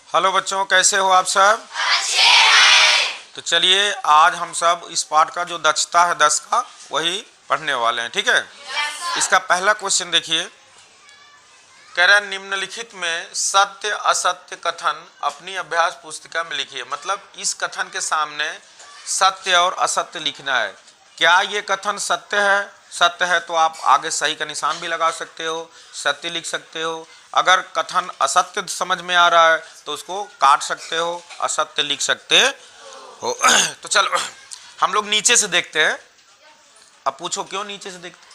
Hello बच्चों, कैसे हो आप सब? अच्छे हैं। तो चलिए आज हम सब इस पाठ का जो दक्षता है 10 का वही पढ़ने वाले हैं, ठीक है। इसका पहला क्वेश्चन देखिए, कह रहा है निम्नलिखित में सत्य असत्य कथन अपनी अभ्यास पुस्तिका में लिखिए। मतलब इस कथन के सामने सत्य और असत्य लिखना है। क्या ये कथन सत्य है? सत्य है तो आप आगे सही का निशान भी लगा सकते हो, सत्य लिख सकते हो। अगर कथन असत्य समझ में आ रहा है तो उसको काट सकते हो, असत्य लिख सकते हो। तो चलो हम लोग नीचे से देखते हैं। अब पूछो क्यों नीचे से देखते?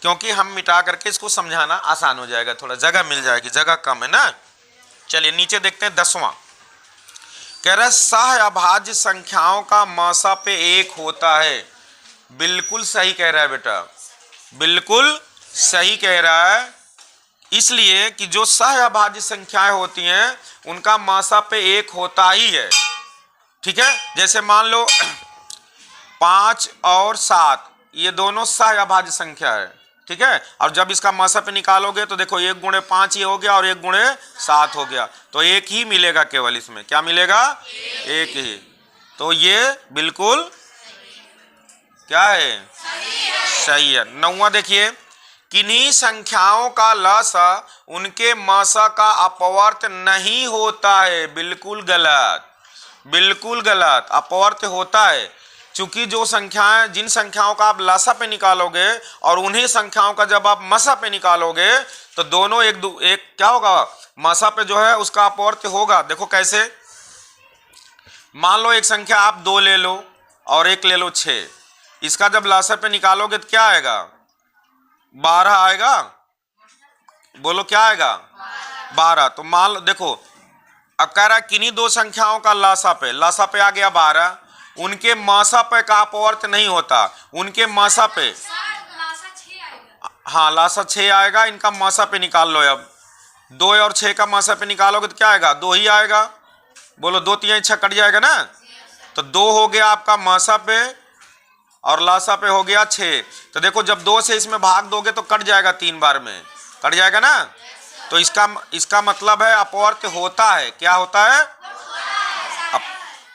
क्योंकि हम मिटा करके इसको समझाना आसान हो जाएगा, थोड़ा जगह मिल जाएगी, जगह कम है ना। चलिए नीचे देखते हैं 10वां। कह रहा है सह अभाज्य संख्याओं का मसा पे एक होता है। बिल्कुल सही कह रहा है बेटा, बिल्कुल सही कह रहा है। इसलिए कि जो सह अभाज्य संख्याएं होती हैं उनका मसा पे एक होता ही है, ठीक है। जैसे मान लो 5 और 7 ये दोनों सह अभाज्य संख्या है, ठीक है। और जब इसका मसा पे निकालोगे तो देखो 1 गुणे 5 ये हो गया और 1 गुणे 7 हो गया, तो एक ही मिलेगा केवल। इसमें क्या मिलेगा? एक ही। तो ये बिल्कुल क्या है? सही है। 9वां देखिए, किन्हीं संख्याओं का लसा उनके मसा का अपवर्त नहीं होता है। बिल्कुल गलत, बिल्कुल गलत। अपवर्त होता है, चूंकि जो संख्याएं, जिन संख्याओं का आप लसा पे निकालोगे और उन्हीं संख्याओं का जब आप मसा पे निकालोगे तो दोनों एक क्या होगा? मसा पे जो है उसका अपवर्त होगा। देखो कैसे, मान लो एक संख्या आप 2 ले लो और एक ले लो 6। इसका जब लसा पे निकालोगे तो क्या आएगा? 12 आएगा। बोलो क्या आएगा? 12। तो मान लो, देखो अब कह रहा है किन्हीं दो संख्याओं का लसा पे आ गया 12, उनके मसा पे का अपवर्त नहीं होता। उनके मसा पे हाँ लसा 6 आएगा। इनका मसा पे निकाल लो। अब 2 और 6 का मसा पे निकालोगे तो क्या आएगा? 2 ही आएगा। बोलो 2 3 6 कट जाएगा ना। तो 2 हो गया आपका मसा पे और लासा पे हो गया 6। तो देखो जब 2 से इसमें भाग दोगे तो कट जाएगा, 3 बार में कट जाएगा ना। तो इसका मतलब है अपवर्त होता है। क्या होता है?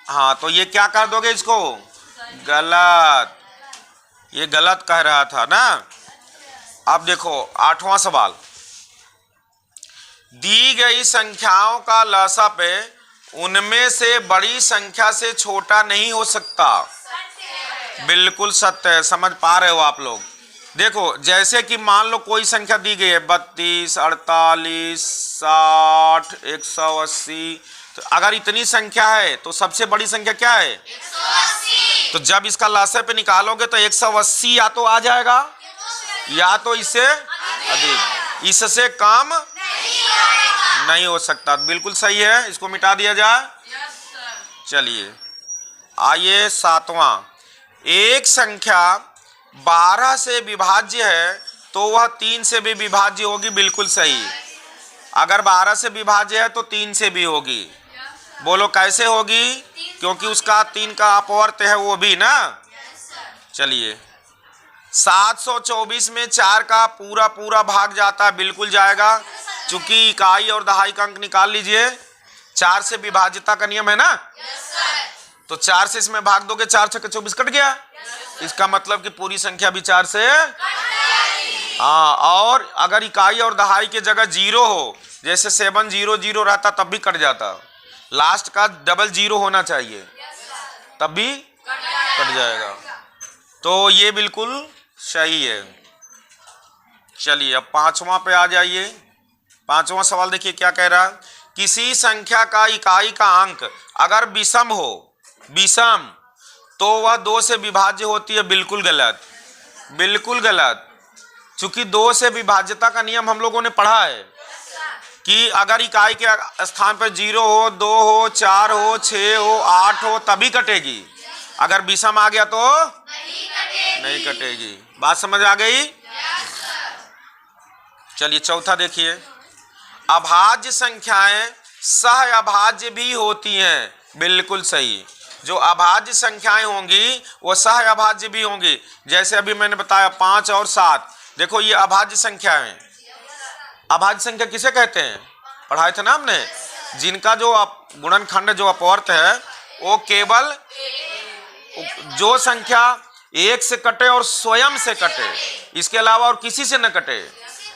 हाँ, तो ये क्या कर दोगे इसको? गलत। ये गलत कह रहा था ना। अब देखो 8वां सवाल, दी गई संख्याओं का लसा पे उनमें से बड़ी संख्या से छोटा नहीं हो सकता। बिल्कुल सत्य है। समझ पा रहे हो आप लोग? देखो जैसे कि मान लो कोई संख्या दी गई है 32, 48, 60, 180। तो अगर इतनी संख्या है तो सबसे बड़ी संख्या क्या है? 180। तो जब इसका लसा पे निकालोगे तो 180 या तो आ जाएगा या तो इससे अधिक, इससे कम नहीं हो सकता। बिल्कुल सही है। इसको मिटा दिया जाए। चलिए आइए 7वां, एक संख्या 12 से विभाज्य है तो वह 3 से भी विभाज्य होगी। बिल्कुल सही। अगर 12 से विभाज्य है तो 3 से भी होगी। बोलो कैसे होगी? क्योंकि उसका 3 का अपवर्त है वो भी ना। चलिए 724 में 4 का पूरा भाग जाता है। बिल्कुल जाएगा, चूंकि इकाई और दहाई का अंक निकाल लीजिए। 4 से विभाज्यता का नियम है ना। तो 4 से इसमें भाग दोगे, 4 6 24 कट गया। इसका मतलब कि पूरी संख्या भी 4 से हाँ। और अगर इकाई और दहाई के जगह 0 हो, जैसे 700 रहता तब भी कट जाता। लास्ट का डबल 0 होना चाहिए तब भी कट जाएगा। तो ये बिल्कुल सही है। चलिए अब 5वां पे आ जाइए। 5वां सवाल देखिए क्या कह रहा है, किसी संख्या का इकाई का अंक अगर विषम हो, विषम, तो वह 2 से विभाज्य होती है। बिल्कुल गलत, बिल्कुल गलत। चूंकि 2 से विभाज्यता का नियम हम लोगों ने पढ़ा है कि अगर इकाई के स्थान पर 0 हो, 2 हो, 4 हो, 6 हो, 8 हो तभी कटेगी। अगर विषम आ गया तो नहीं कटेगी। बात समझ आ गई? चलिए चौथा देखिए, अभाज्य संख्याएं सह अभाज्य भी होती हैं। बिल्कुल सही। जो अभाज्य संख्याएं होंगी वो सह अभाज्य भी होंगी। जैसे अभी मैंने बताया 5 और 7, देखो ये अभाज्य संख्या है। अभाज्य संख्या किसे कहते हैं? पढ़ाए थे ना हमने। जिनका जो गुणनखंड जो अपवर्त है वो केवल जो संख्या 1 से कटे और स्वयं से कटे, इसके अलावा और किसी से न कटे।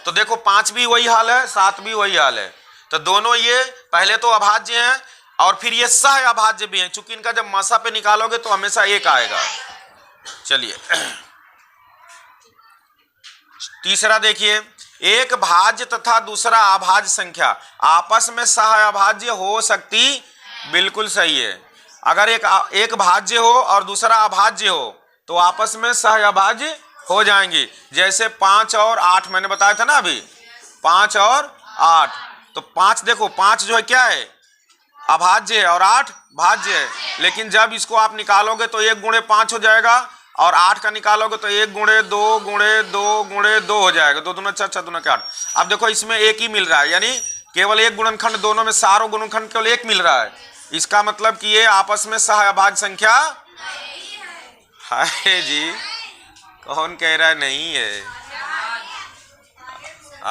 तो देखो 5 भी वही हाल है, 7 भी वही हाल है। तो दोनों ये पहले तो अभाज्य हैं और फिर ये सह अभाज्य भी हैं, चूंकि इनका जब मासा पे निकालोगे तो हमेशा 1 आएगा। चलिए तीसरा देखिए, एक भाज्य तथा दूसरा अभाज्य संख्या आपस में सह अभाज्य हो सकती, बिल्कुल सही है। अगर एक भाज्य हो और दूसरा अभाज्य हो तो आपस में सह अभाज्य हो जाएंगी। जैसे 5 और 8 मैंने बताया था ना अभी, 5 और 8। तो 5 देखो, 5 जो है क्या है, अभाज्य है और 8 भाज्य है। लेकिन जब इसको आप निकालोगे तो 1 गुणे 5 हो जाएगा और 8 का निकालोगे तो 1 गुणे 2 गुणे 2 गुणे 2 हो जाएगा। 2 दूना 4, 4 दूना 8। अब देखो इसमें 1 ही मिल रहा है, यानी केवल एक गुणनखंड, दोनों में सारों गुणनखंड केवल 1 मिल रहा है। इसका मतलब कि ये आपस में सह अभाज्य संख्या है जी। कौन कह रहा है नहीं है?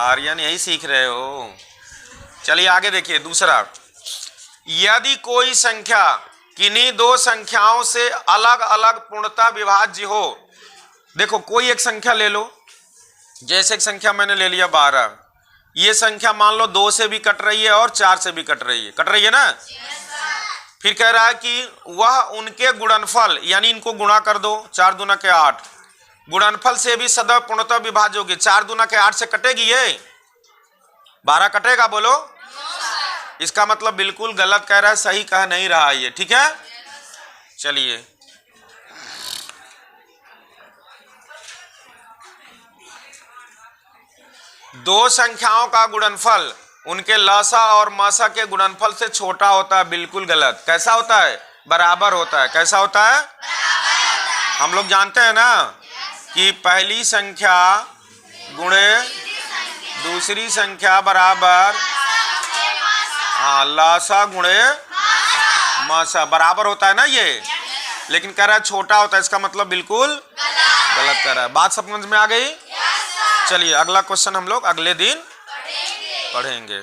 आर्यन यही सीख रहे हो। चलिए आगे देखिए दूसरा, यदि कोई संख्या किन्हीं दो संख्याओं से अलग अलग पूर्णतः विभाज्य हो। देखो कोई एक संख्या ले लो, जैसे एक संख्या मैंने ले लिया 12, ये संख्या मान लो 2 से भी कट रही है और 4 से भी कट रही है ना। फिर कह रहा है कि वह उनके गुणनफल, यानी इनको गुणा कर दो, 4 दूना के 8, गुणनफल से भी सदैव पूर्णतः विभाज्य होगी। 4 दूना के 8 से कटेगी ये 12 कटेगा? बोलो। इसका मतलब बिल्कुल गलत कह रहा है, सही कह नहीं रहा है ये, ठीक है। चलिए दो संख्याओं का गुणनफल उनके लसा और मसा के गुणनफल से छोटा होता है, बिल्कुल गलत। कैसा होता है? बराबर होता है। कैसा होता है? हम लोग जानते हैं ना कि पहली संख्या गुणे दूसरी संख्या बराबर, हाँ, लसा गुणे मसा बराबर होता है ना ये। लेकिन कह रहा है छोटा होता है, इसका मतलब बिल्कुल गलत कह रहा है। बात समझ में आ गई? चलिए अगला क्वेश्चन हम लोग अगले दिन पढ़ेंगे।